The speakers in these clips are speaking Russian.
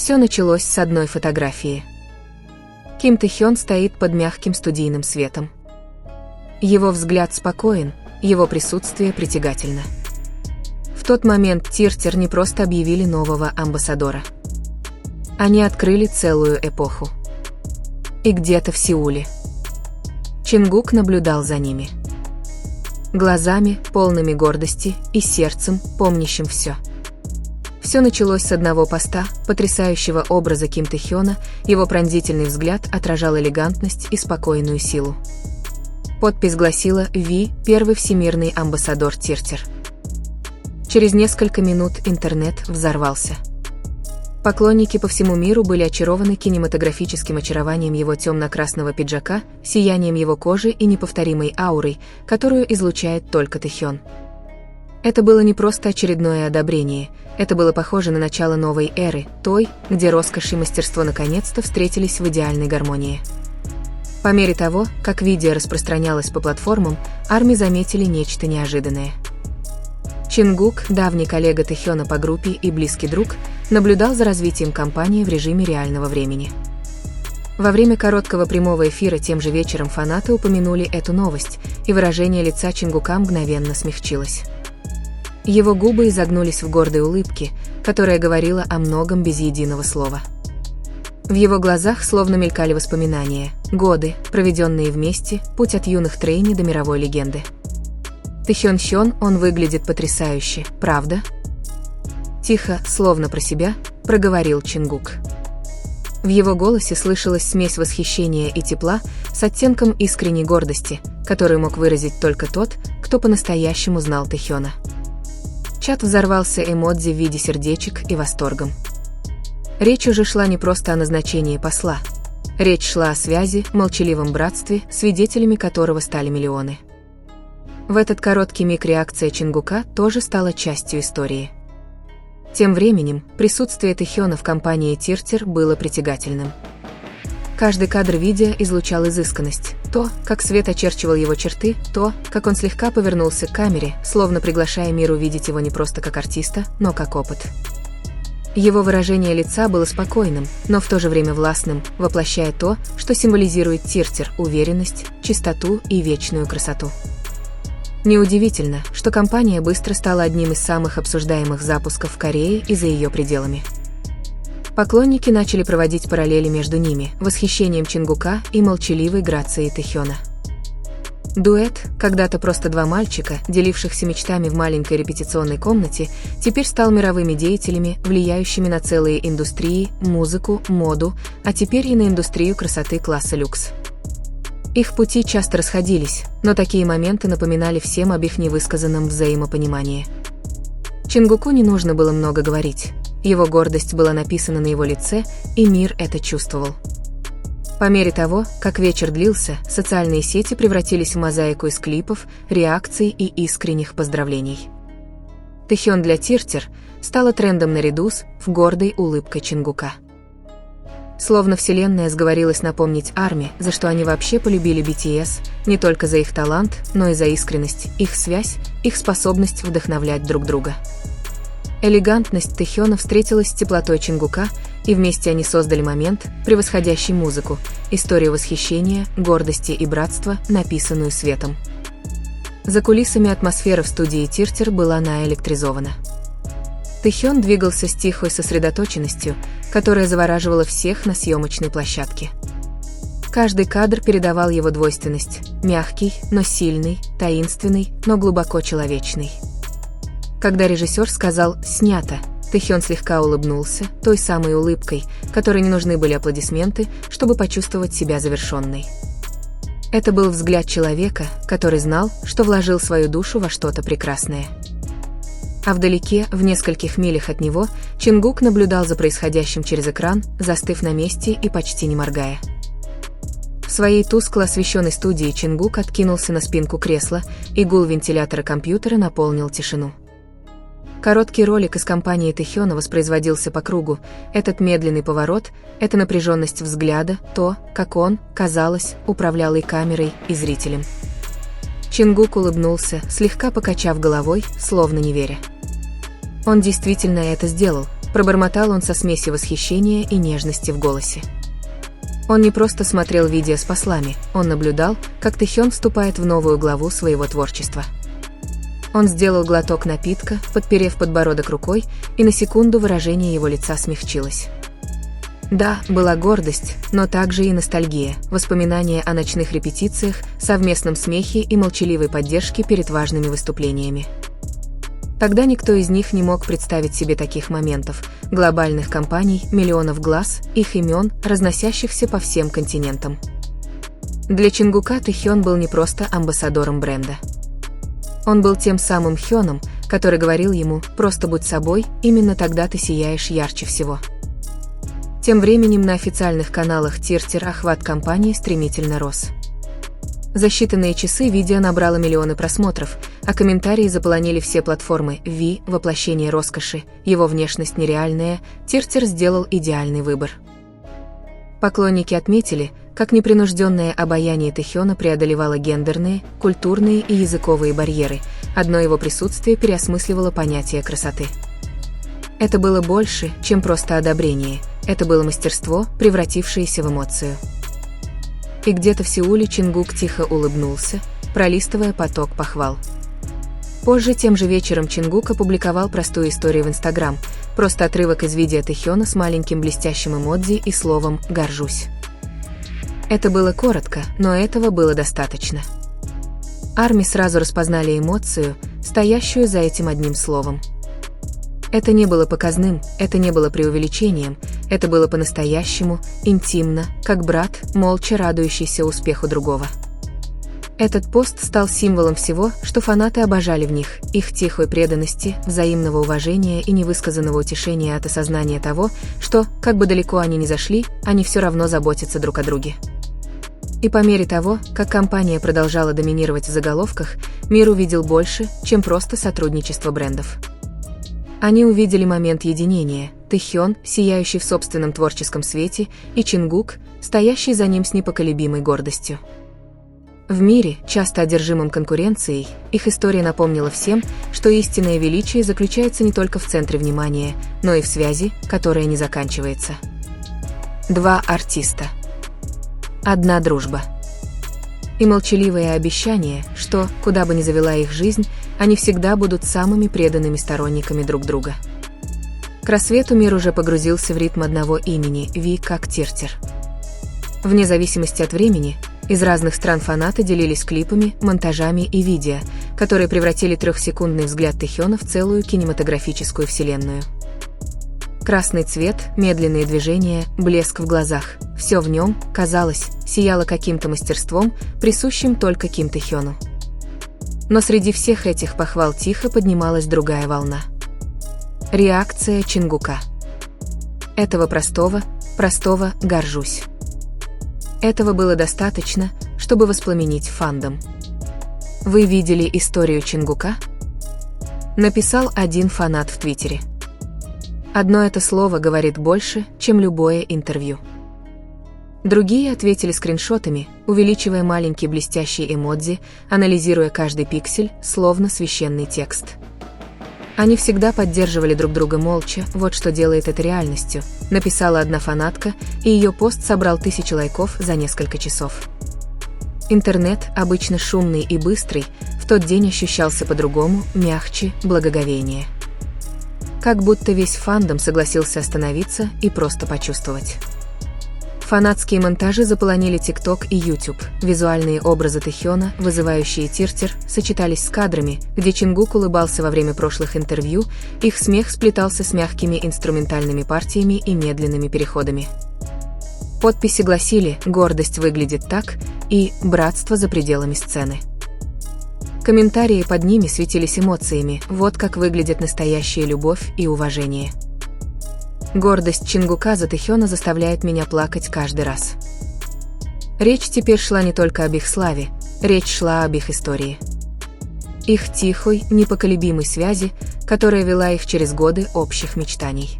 Все началось с одной фотографии. Ким Тэ-хён стоит под мягким студийным светом. Его взгляд спокоен, его присутствие притягательно. В тот момент Тиртер не просто объявили нового амбассадора. Они открыли целую эпоху. И где-то в Сеуле Чингук наблюдал за ними. Глазами, полными гордости, и сердцем, помнящим все. Все началось с одного поста, потрясающего образа Ким Тэ-хёна, его пронзительный взгляд отражал элегантность и спокойную силу. Подпись гласила «Ви, первый всемирный амбассадор Тиртер». Через несколько минут интернет взорвался. Поклонники по всему миру были очарованы кинематографическим очарованием его темно-красного пиджака, сиянием его кожи и неповторимой аурой, которую излучает только Тэ-хён. Это было не просто очередное одобрение, это было похоже на начало новой эры, той, где роскошь и мастерство наконец-то встретились в идеальной гармонии. По мере того, как видео распространялось по платформам, ARMY заметили нечто неожиданное. Чингук, давний коллега Тэ-хёна по группе и близкий друг, наблюдал за развитием компании в режиме реального времени. Во время короткого прямого эфира тем же вечером фанаты упомянули эту новость, и выражение лица Чингука мгновенно смягчилось. Его губы изогнулись в гордой улыбке, которая говорила о многом без единого слова. В его глазах словно мелькали воспоминания, годы, проведенные вместе, путь от юных трейни до мировой легенды. Тэ-хён, он выглядит потрясающе, правда? Тихо, словно про себя, проговорил Чингук. В его голосе слышалась смесь восхищения и тепла с оттенком искренней гордости, которую мог выразить только тот, кто по-настоящему знал Тэ-хёна. Чат взорвался эмодзи в виде сердечек и восторгом. Речь уже шла не просто о назначении посла. Речь шла о связи, молчаливом братстве, свидетелями которого стали миллионы. В этот короткий миг реакция Чингука тоже стала частью истории. Тем временем, присутствие Тэ-хёна в компании Тиртер было притягательным. Каждый кадр видео излучал изысканность, то, как свет очерчивал его черты, то, как он слегка повернулся к камере, словно приглашая мир увидеть его не просто как артиста, но как опыт. Его выражение лица было спокойным, но в то же время властным, воплощая то, что символизирует Тиртер – уверенность, чистоту и вечную красоту. Неудивительно, что компания быстро стала одним из самых обсуждаемых запусков в Корее и за ее пределами. Поклонники начали проводить параллели между ними, восхищением Чингука и молчаливой грацией Тэ-хёна. Дуэт, когда-то просто два мальчика, делившихся мечтами в маленькой репетиционной комнате, теперь стал мировыми деятелями, влияющими на целые индустрии, музыку, моду, а теперь и на индустрию красоты класса люкс. Их пути часто расходились, но такие моменты напоминали всем об их невысказанном взаимопонимании. Чингуку не нужно было много говорить. Его гордость была написана на его лице, и мир это чувствовал. По мере того, как вечер длился, социальные сети превратились в мозаику из клипов, реакций и искренних поздравлений. Тэ-хён для Тиртер стала трендом наряду с гордой улыбкой Чингука. Словно вселенная сговорилась напомнить ARMY, за что они вообще полюбили BTS, не только за их талант, но и за искренность, их связь, их способность вдохновлять друг друга. Элегантность Тэ-хёна встретилась с теплотой Чингука, и вместе они создали момент, превосходящий музыку, историю восхищения, гордости и братства, написанную светом. За кулисами атмосфера в студии Тиртер была наэлектризована. Тэ-хён двигался с тихой сосредоточенностью, которая завораживала всех на съемочной площадке. Каждый кадр передавал его двойственность – мягкий, но сильный, таинственный, но глубоко человечный. Когда режиссер сказал «снято», Тэ-хён слегка улыбнулся, той самой улыбкой, которой не нужны были аплодисменты, чтобы почувствовать себя завершенной. Это был взгляд человека, который знал, что вложил свою душу во что-то прекрасное. А вдалеке, в нескольких милях от него, Чингук наблюдал за происходящим через экран, застыв на месте и почти не моргая. В своей тускло освещенной студии Чингук откинулся на спинку кресла, и гул вентилятора компьютера наполнил тишину. Короткий ролик из компании Тэ-хёна воспроизводился по кругу. Этот медленный поворот, эта напряженность взгляда, то, как он, казалось, управлял и камерой, и зрителем. Чингук улыбнулся, слегка покачав головой, словно не веря. Он действительно это сделал. пробормотал он со смесью восхищения и нежности в голосе. Он не просто смотрел видео с послами, он наблюдал, как Тэхён вступает в новую главу своего творчества. Он сделал глоток напитка, подперев подбородок рукой, и на секунду выражение его лица смягчилось. Да, была гордость, но также и ностальгия, воспоминания о ночных репетициях, совместном смехе и молчаливой поддержке перед важными выступлениями. Тогда никто из них не мог представить себе таких моментов, глобальных кампаний, миллионов глаз, их имен, разносящихся по всем континентам. Для Чингука Тэхён был не просто амбассадором бренда. Он был тем самым Хёном, который говорил ему «просто будь собой, именно тогда ты сияешь ярче всего». Тем временем на официальных каналах Тиртир охват компании стремительно рос. За считанные часы видео набрало миллионы просмотров, а комментарии заполонили все платформы. Ви – воплощение роскоши, его внешность нереальная, Тиртир сделал идеальный выбор. Поклонники отметили, как непринужденное обаяние Тэхёна преодолевало гендерные, культурные и языковые барьеры, одно его присутствие переосмысливало понятие красоты. Это было больше, чем просто одобрение, это было мастерство, превратившееся в эмоцию. И где-то в Сеуле Чингук тихо улыбнулся, пролистывая поток похвал. Позже тем же вечером Чингук опубликовал простую историю в Инстаграм, просто отрывок из видео Тэхёна с маленьким блестящим эмодзи и словом «горжусь». Это было коротко, но этого было достаточно. Арми сразу распознали эмоцию, стоящую за этим одним словом. Это не было показным, это не было преувеличением, это было по-настоящему, интимно, как брат, молча радующийся успеху другого. Этот пост стал символом всего, что фанаты обожали в них, их тихой преданности, взаимного уважения и невысказанного утешения от осознания того, что, как бы далеко они ни зашли, они все равно заботятся друг о друге. И по мере того, как компания продолжала доминировать в заголовках, мир увидел больше, чем просто сотрудничество брендов. Они увидели момент единения, Тэхён, сияющий в собственном творческом свете, и Чингук, стоящий за ним с непоколебимой гордостью. В мире, часто одержимым конкуренцией, их история напомнила всем, что истинное величие заключается не только в центре внимания, но и в связи, которая не заканчивается. Два артиста. Одна дружба. И молчаливое обещание, что, куда бы ни завела их жизнь, они всегда будут самыми преданными сторонниками друг друга. К рассвету мир уже погрузился в ритм одного имени – Ви как Тиртир. Вне зависимости от времени, из разных стран фанаты делились клипами, монтажами и видео, которые превратили трехсекундный взгляд Тэхёна в целую кинематографическую вселенную. Красный цвет, медленные движения, блеск в глазах – все в нем, казалось, сияло каким-то мастерством, присущим только Ким Тэхёну. Но среди всех этих похвал тихо поднималась другая волна. Реакция Чингука. Этого простого «горжусь». Этого было достаточно, чтобы воспламенить фандом. «Вы видели историю Чингука?» Написал один фанат в Твиттере. Одно это слово говорит больше, чем любое интервью. Другие ответили скриншотами, увеличивая маленький блестящий эмодзи, анализируя каждый пиксель, словно священный текст. Они всегда поддерживали друг друга молча, вот что делает это реальностью, написала одна фанатка, и ее пост собрал 1000 лайков за несколько часов. Интернет, обычно шумный и быстрый, в тот день ощущался по-другому, мягче, благоговение. Как будто весь фандом согласился остановиться и просто почувствовать. Фанатские монтажи заполонили ТикТок и Ютуб. Визуальные образы Тэхёна, вызывающие Тиртир, сочетались с кадрами, где Чингук улыбался во время прошлых интервью, их смех сплетался с мягкими инструментальными партиями и медленными переходами. Подписи гласили «Гордость выглядит так» и «Братство за пределами сцены». Комментарии под ними светились эмоциями, вот как выглядит настоящая любовь и уважение. Гордость Чингука за Тэхёна заставляет меня плакать каждый раз. Речь теперь шла не только об их славе, речь шла об их истории. Их тихой, непоколебимой связи, которая вела их через годы общих мечтаний.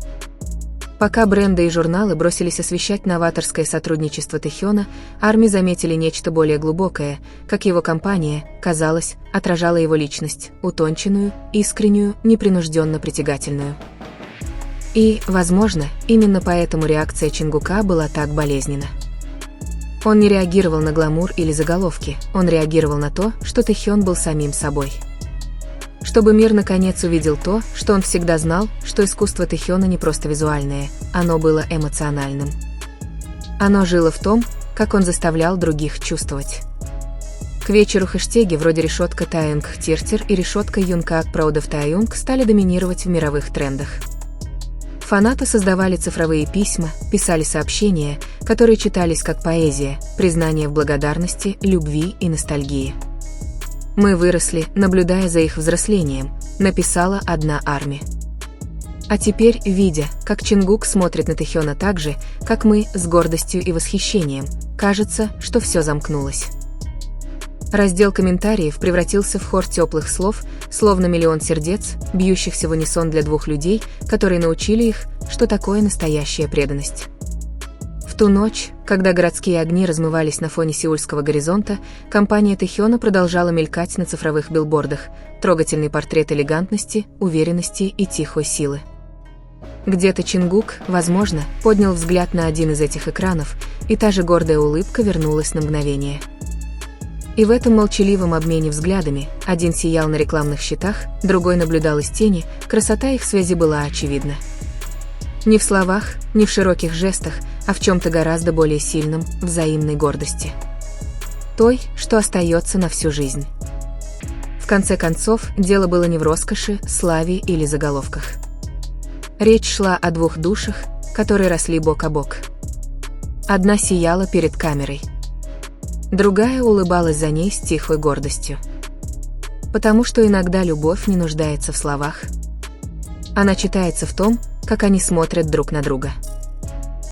Пока бренды и журналы бросились освещать новаторское сотрудничество Тэхёна, Арми заметили нечто более глубокое, как его компания, казалось, отражала его личность, утонченную, искреннюю, непринужденно притягательную. И, возможно, именно поэтому реакция Чингука была так болезненна. Он не реагировал на гламур или заголовки, он реагировал на то, что Тэхён был самим собой. Чтобы мир наконец увидел то, что он всегда знал, что искусство Тэхёна не просто визуальное, оно было эмоциональным. Оно жило в том, как он заставлял других чувствовать. К вечеру хэштеги вроде решетка Таюнг Тиртер и решетка Юнкаак Проудов Таюнг стали доминировать в мировых трендах. Фанаты создавали цифровые письма, писали сообщения, которые читались как поэзия, признание в благодарности, любви и ностальгии. «Мы выросли, наблюдая за их взрослением», написала одна армия. А теперь, видя, как Чингук смотрит на Тэхёна так же, как мы, с гордостью и восхищением, кажется, что все замкнулось. Раздел комментариев превратился в хор теплых слов, словно миллион сердец, бьющихся в унисон для двух людей, которые научили их, что такое настоящая преданность. В ту ночь, когда городские огни размывались на фоне сеульского горизонта, компания Тэхёна продолжала мелькать на цифровых билбордах, трогательный портрет элегантности, уверенности и тихой силы. Где-то Чингук, возможно, поднял взгляд на один из этих экранов, и та же гордая улыбка вернулась на мгновение. И в этом молчаливом обмене взглядами один сиял на рекламных щитах, другой наблюдал из тени, красота их связи была очевидна. Не в словах, не в широких жестах, а в чем-то гораздо более сильном, взаимной гордости. Той, что остается на всю жизнь. В конце концов, дело было не в роскоши, славе или заголовках. Речь шла о двух душах, которые росли бок о бок. Одна сияла перед камерой. Другая улыбалась за ней с тихой гордостью. Потому что иногда любовь не нуждается в словах. Она читается в том, как они смотрят друг на друга.